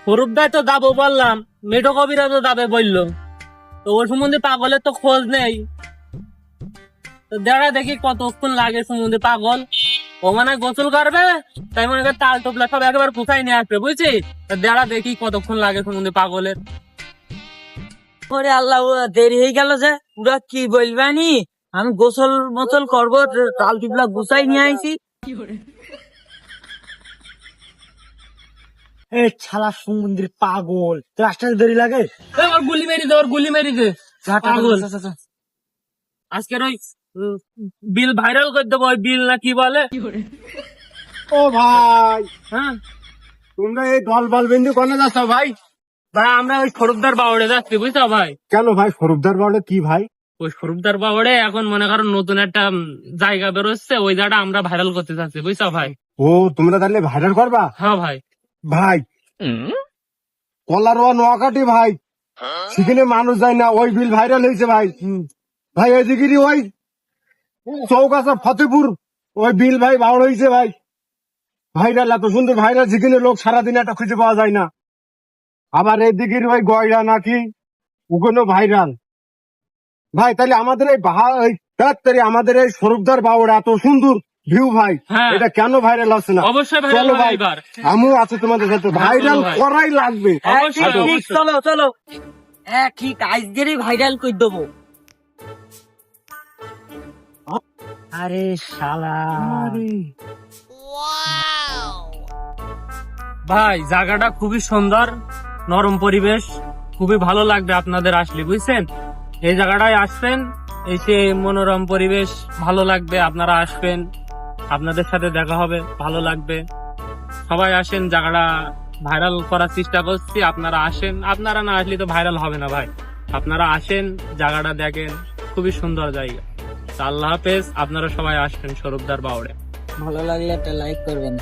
হরুপদায় তো যাবো বললাম, মেঠো কবিরা তো যাবে বললো, তো ওর সম্বন্ধে পাগলের তো খোঁজ নেই। তো দেখা দেখি কতক্ষণ লাগে সমুদ্রে পাগল, ও মানে গোসল করবে, তাই মনে করে তাল টোপলা সব একেবারে কোথায় নিয়ে আসবে বুঝছি। দেখা দেখি কতক্ষণ লাগে সমুদ্রে পাগলের। ওরে আল্লাহ, ও দেরি হয়ে গেল যে, পুরা কি বলবানি, আমি গোসল মোসল করবো, তাল টিপলা গুছাই নিয়ে আইছি। এ শালা সমুদ্রের পাগল, তোর আসতে দেরি লাগে? ওর গুলি মেরি দে, ওর গুলি মেরি দে পাগল। আজকের ওই বিল ভাইরাল করে দেবো, ওই বিল না কি বলে। ও ভাই, হ্যাঁ তোমরা এই দল বল বিন্দু কোনে যাচ্ছ ভাই? ভাই, আমরা ওই সরুপদার বাউড়ে যাচ্ছি বুঝছো ভাই। কেন ভাই, স্বরূপদার বলে কি ভাই? ওই সরুপদার বাউড়ে এখন মনে করো নতুন একটা জায়গা বেরোচ্ছে, ওই জায়গাটা আমরা ভাইরাল করতে চাচ্ছি বুঝছো ভাই। ও, তোমরা তাহলে ভাইরাল করবা? হ্যাঁ ভাই। ভাই কলারোয়া নোয়াকাটি ভাই, সেখানে মানুষ যায় না, ওই বিল ভাইরাল হয়েছে ভাই। ভাই ওইদিকে ওই চৌকাছা ফতেপুর ওই বিল ভাই বাউড় হয়েছে ভাই, ভাইরাল, এত সুন্দর ভাইরাল, যেখানে লোক সারাদিন একটা খুঁজে পাওয়া যায় না। আবার এইদিকে ওই গয়রা নাকি ওখানে ভাইরাল। ভাই তাহলে আমাদের এই আমাদের এই স্বরূপদার বাউড় এত সুন্দর ভিউ ভাই, হ্যাঁ। এটা কেন ভাইরাল হচ্ছে না? অবশ্যই ভাইরাল চলো হবে ভাই, এবার। আমিও আছি তোমাদের সাথে, ভাইরাল ভাই। করাই লাগবে। অবশ্যই, ঠিক, অবশ্যই। চলো চলো, হ্যাঁ ঠিক, আজকেরই ভাইরাল করে দেবো। আরে শালা, ভাই জায়গাটা খুবই সুন্দর, নরম পরিবেশ, খুবই ভালো লাগবে আপনাদের আসলে বুঝছেন। এই জায়গাটায় আসবেন, এসে মনোরম পরিবেশ ভালো লাগবে, আপনারা আসবেন, আপনাদের সাথে দেখা হবে, ভালো লাগবে। সবাই আসেন, জায়গাটা ভাইরাল করার চেষ্টা করছি, আপনারা আসেন। আপনারা না আসলে তো ভাইরাল হবে না ভাই, আপনারা আসেন, জায়গাটা দেখেন, খুবই সুন্দর জায়গা। তা আল্লাহ হাফেজ, আপনারা সবাই আসবেন স্বরূপদার বাউড়ে। ভালো লাগলে একটা লাইক করবেন।